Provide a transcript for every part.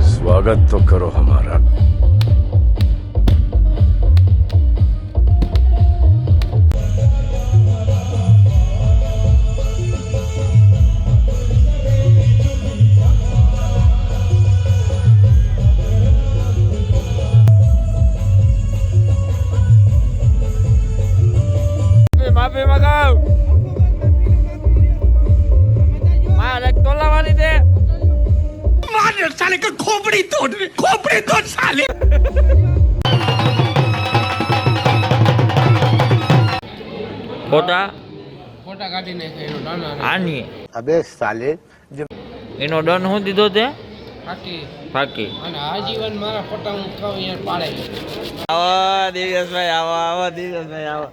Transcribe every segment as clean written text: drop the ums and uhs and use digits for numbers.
स्वागत तो करो हमारा। माफी मंगाओ मारे टोला वाली दे मार साले का खोपड़ी तोड़ साले फोटा काटी ने एनो डन आनी अबे साले एनो डन હું દીધો તે फाकी અને આજીવન મારા ફોટા હું કહું યાર પાડે આવો દિવ્યેશભાઈ આવો દિવ્યેશભાઈ આવો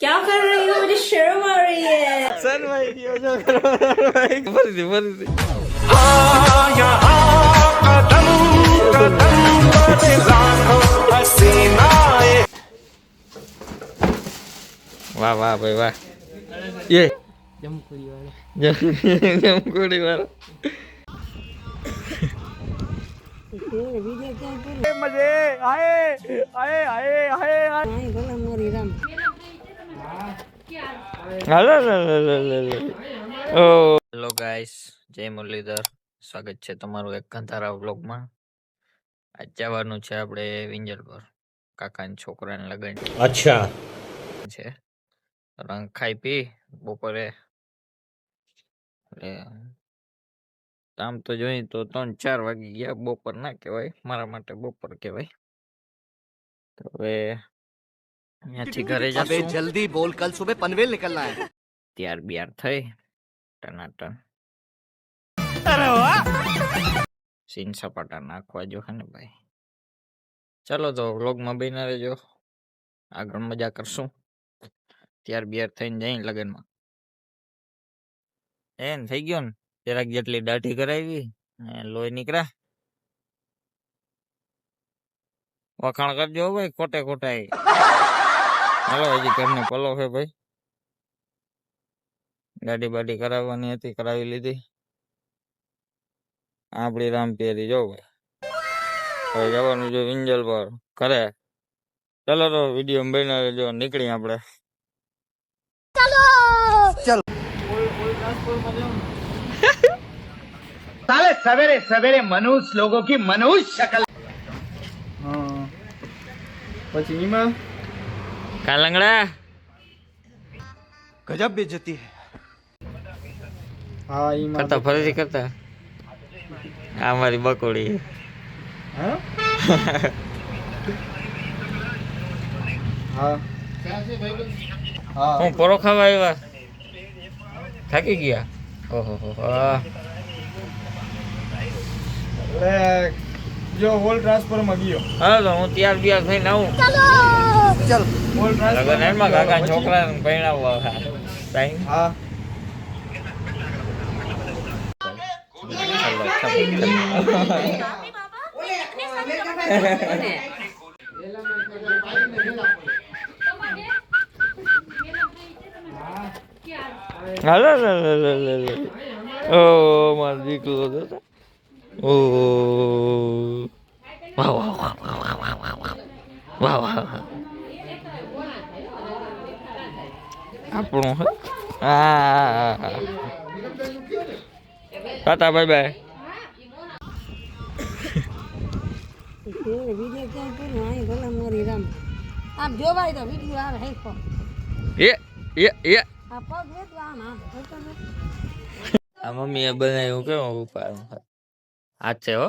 क्या कर रही हो? मुझे शर्म आ रही है। सर भाई क्यों जो करो भाई फर्जी वाह वाह भाई वाह ये जमकुड़ी वाला मजे आए आए आए आए હેલો ગાઈસ, જય મુરલીધર. સ્વાગત છે તમારું એક કંધારા વ્લોગમાં. આજ જવાનું છે આપણે વિંજલ પર, કાકાના છોકરાને લગન अच्छा છે. રંગ ખાઈ પી બપોરે એટલે આમ તો જોઈ તો 3-4 વાગી ગયા. બપોર ના કહેવાય, મારા માટે બપોર કહેવાય. તો હવે અહીંયાથી ઘરે જશું. जल्दी बोल, कल सुबह पनवेल निकलना है। ત્યાર બિયાર થઈ ટનાટન સીન સપાટા નાખવા જો હે ને ભાઈ. ચલો તો વ્લોગમાં બન્યા રહેજો, આગળ મજા કરશું. ત્યાર બિયાર થઈને જઈ લગનમાં. એન થઈ ગયો ને, જરાક જેટલી દાઢી કરાવી લોહી નીકળ્યા. વખાણ કરજો ભાઈ, ખોટે ખોટા. હાલો, હજી ઘરને પલો છે ભાઈ. ગાડી બાડી કરાવવાની હતી, કરાવી લીધી. આપડી રામ પેરી જો ભાઈ. હવે જવાનું જો વિંજલ પર ઘરે. ચલો તો વિડીયો બના રહેજો, નીકળી આપણે. साले सवेरे सवेरे मनुष्य लोगों की मनुष्य शक्ल। પછી ઈમાં કાલંગડા गजब बेइज्जती है। હા ઈમાં કરતા ફરીથી કરતા. આ મારી બકોડી. હા હા હા હું પોરો ખાવા આવ્યા, થાકી ગયા. ઓહો એટલે જો હોલ ટ્રાન્સફર માં ગયો. હાલો હું ત્યાર બિયાર થઈને આવું. चल હોલ ટ્રાન્સફર લગન એમાં કાકા છોકરાને પરણાવવા ટાઈમ. હા હાલો ઓ મારો દીકરો તો. ઓ વાહ વાહ વાહ વાહ વાહ વાહ વાહ વાહ વાહ. આપણું હા ટાટા બાય બાય. આમ જોવાય તો વિડિયો આવે હેખો એ આ પગ વેત આમ આ મમ્મીએ બનાવ્યું કેવું ઉપાડ હાથ છે હો.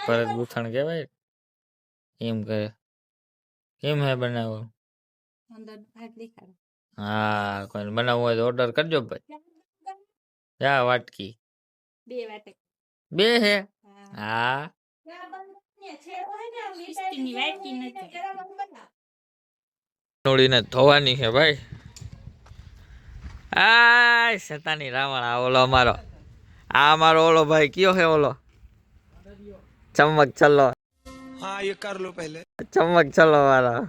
ભરત ગૂંથણ કહેવાય એમ કહે. કેમ હે બનાવો? અંદર ભાગ દેખાડો. હા, કોઈ બનાવવું હોય તો ઓર્ડર કરજો ભાઈ. જા વાટકી 2 વાટે બે હે. હા નોડીને ધોવાની છે ભાઈ. આ શેતાની રાવણ. આ ઓલો અમારો, આ અમારો ઓલો ભાઈ કયો હે ઓલો ચમક ચલો. हाँ ये कर लो पहले। ચમક ચલો વાળા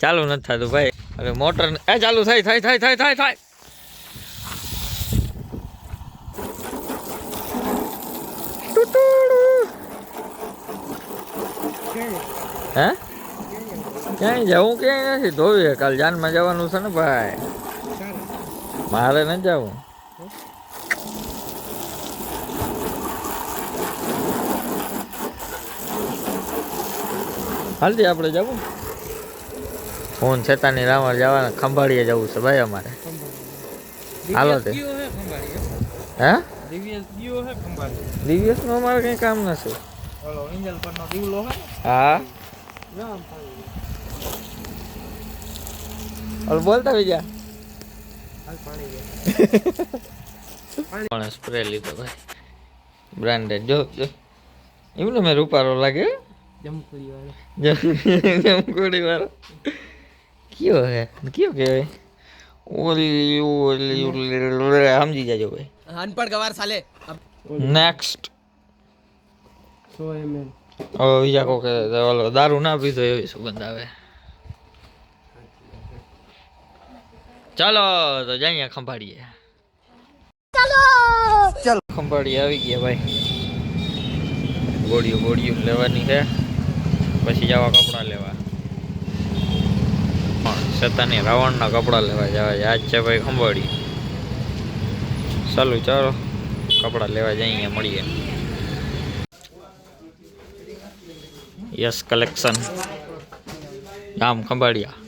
ચાલુ નથી થતું ભાઈ. અરે મોટર એ ચાલુ થાય. હે ક્યાંય જવું ક્યાંય નથી ધોવી કાલ જાનમાં જવાનું છે ને ભાઈ મારે ન જવું હાલતી આપણે જવું ફોન છેતાની રામર જવાના ખંભાળીએ જવું છે ભાઈ અમારે હાલો તે હે દિવ્યેશ નું અમારે કઈ કામ નથી હા બોલતા બીજા પણ સ્પ્રે લીધો ભાઈ બ્રાન્ડેડ જો એમને મેં રૂપારો લાગે જમકુડી વાળો કયો હે કયો કહેવાય ઓલી સમજી જાજો ભાઈ અનપढ़ गवार साले નેક્સ્ટ બીજા કોકે ઓલો દારૂ ના પીધો એવી સુગંધ આવે ચાલો તો જઈએ ખંભાળીએ ચાલો ખંભાળીએ આવી ગયા ભાઈ ગોળીઓ લેવાની છે પછી જવા કપડાં લેવા સતાની રાવણના કપડાં લેવા જવા આજ છે ભાઈ ખંભાળી ચાલો કપડાં લેવા જઈએ મળીએ યસ કલેક્શન ગામ ખંભાળિયા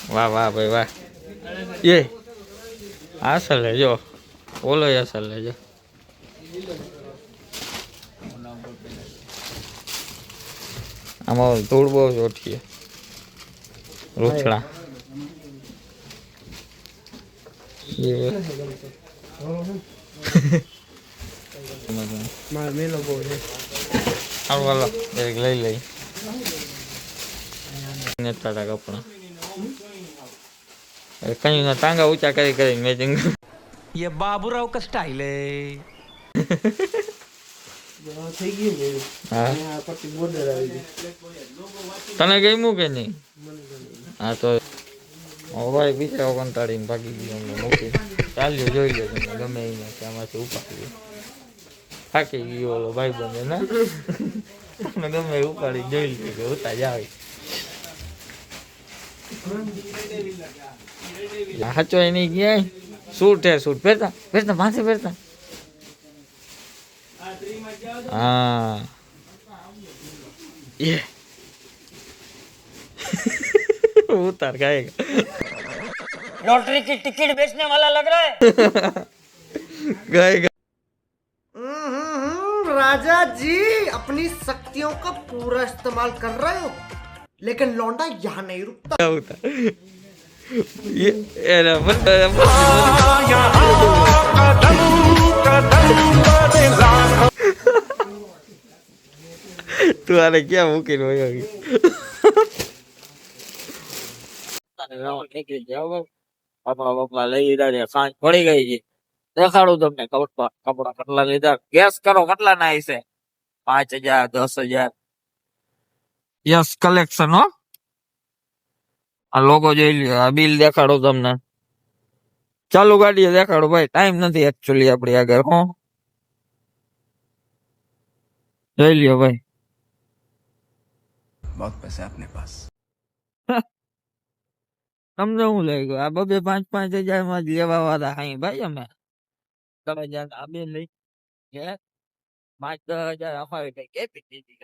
વાહ ભાઈ વાહ એ અસલ લેજો ઓલો અસલ લેજો આમાં ધૂળ બહુ ઓઠીએ રૂછડા લઈ નેતા કપડા કઈ ટાંગા ઊંચા કરી મેચિંગ ये बाबूराव का स्टाइल है તને ગમ્યું કે નહીં હા તો ભાઈ બીજા કંટાળીને ભાગી ગયો મૂકી ચાલ્યો જોઈ લો તમે ગમે એને ત્યાંમાંથી ઉપાડી થાકી ગયો ઓલો ભાઈ બને ને ગમે ઉપાડી જોઈ લો કે ઉતા જાવ સાચો એની ગયા સૂટ હે સૂટ પહેરતા માથે પહેરતા हाँ ये उतार गाएगा लॉटरी की टिकट बेचने वाला लग रहा है गाएगा राजा जी अपनी शक्तियों का पूरा इस्तेमाल कर रहे हो लेकिन लौंडा यहाँ नहीं रुकता क्या होता ये era તું આને ક્યાં મૂકીને વયો ગયો લઈ લીધા સાંજ પડી ગઈ છે દેખાડું તમને કપડા કેટલા લીધા ગેસ કરો કેટલા ના છે 5,000 10,000 યસ કલેક્શન હો આ લોગો જોઈ લ્યો આ બિલ દેખાડો તમને ચાલુ ગાડીએ દેખાડો ભાઈ ટાઈમ નથી એકચ્યુઅલી આપડી આગળ હો જોઈ લ્યો ભાઈ बहुत पैसा अपने पास તમને શું લાગ્યું આ 5,000 માં જ લેવા વાળા હાઈ ભાઈ અમે તમે જ્યાં આ બે લઈ ગયા 5,000 અમારે કઈ કેપી દીધી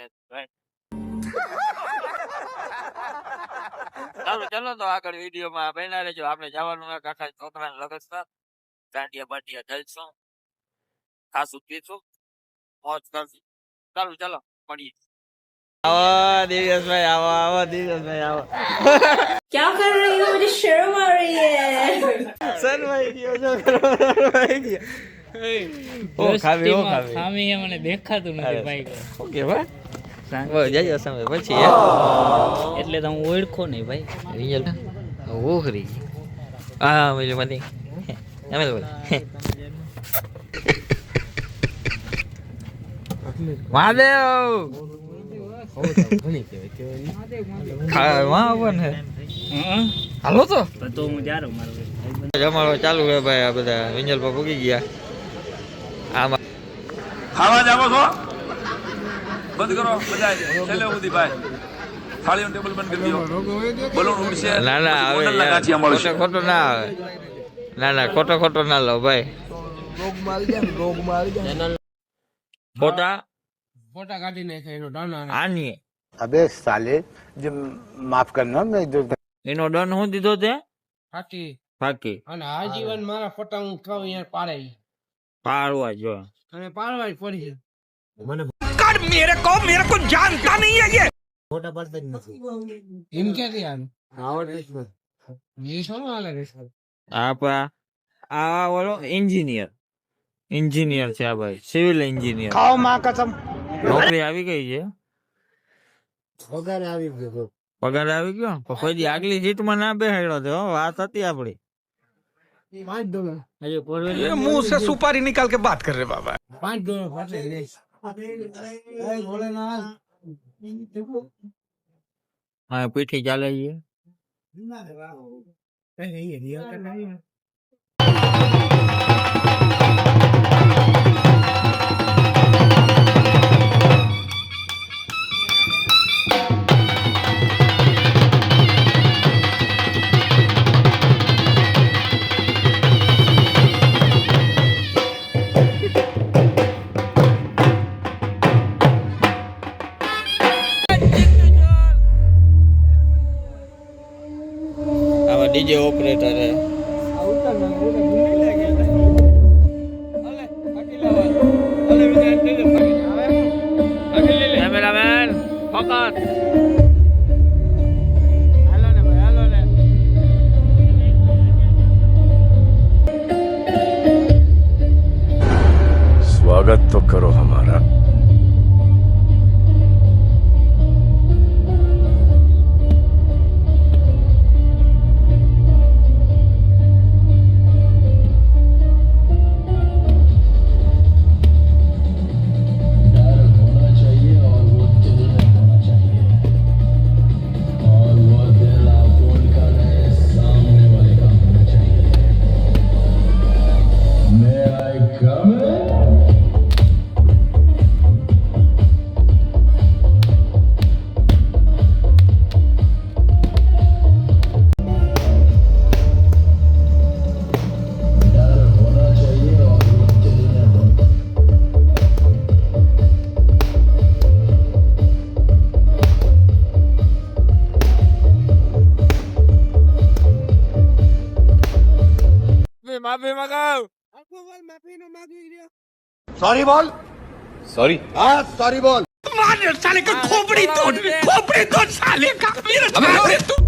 ચાલો તો આગળ વિડીયો માં બન્યા રહેજો આપણે જવાનું કાકા છોકરાને લગન છે દાંડિયા બાંડિયા જલશું ખાસું પીશું મોજ કરશું ચાલો મળીએ આવો દિવ્યેશભાઈ આવો દિવ્યેશભાઈ આવો क्या कर रही हो? मुझे शर्म आ रही है. સર ભાઈ ગયો જો ભાઈ ગયો ઓ ખામી હે મને દેખાતું નથી ભાઈ ઓકે ભાઈ સાંગો જજો સમય પછી એટલે તો હું ઓળખો નહીં ભાઈ રિયલ ઓહરી આ મેલી મની એમે બોલ મહાદેવ ખાવા આવવાનું છે હાલો તો જમાડો ચાલુ છે ભાઈ આ બધા વિંજલ પર પૂગી ગયા આમાં ખાવા જાવો છો બંધ કરો બધા છેલ્લે સુધી ભાઈ થાળીનું ટેબલ બંધ કરી દો બલૂન ઉડશે ના ના આવે ખોટો ના આવે ના ખોટો ના લો ભાઈ ફોટા કાઢી નાખે એનો દાના આની अबे साले जो माफ करना मैं जो એનો દંડ હું દીધો તે ફાકી બાકી અને આજીવન મારા ફોટા હું કહું યાર પાડે પાડવા જો અને પાડવા જ પડી એમ ક્યાંથી આવે એ શું હાલે રે આ ઓલો એન્જિનિયર છે આ ભાઈ સિવિલ એન્જિનિયર નોકરી આવી ગઈ છે પગાર આવી ગયો પણ કોઈ દી આગલી સીટમાં ના બેહાડ્યો તો વાત હતી આપડી ये मुंह से सुपारी निकाल के बात कर रहे बाबा $5 ફાટે રે હા પીઠી ચાલે છે આમાં ડીજે ઓપરેટર હે કેમેરામેન ફોકસ स्वागत तो करो हमारा માફી મગાવ सॉरी बोल सॉरी हाँ सॉरी बोल साले का खोपड़ी तोड़ साले का मेरा तू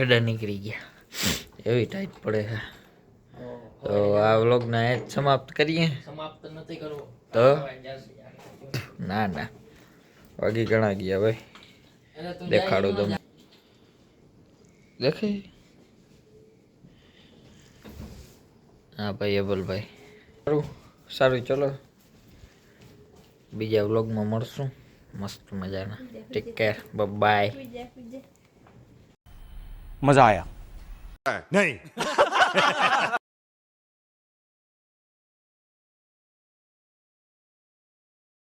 ગડા નીકળી ગયા, એવી ટાઈટ પડે છે. તો આ વ્લોગને જ સમાપ્ત કરીએ. સમાપ્ત નથી કરવો તો ના ના, વાગી ઘણા ગયા ભાઈ. દેખાડો દમ દેખે. હા ભાઈ અબલભાઈ, સારું સારું, ચલો બીજા વ્લોગમાં મળશું મસ્ત મજાના. Take care, bye. मजा आया नहीं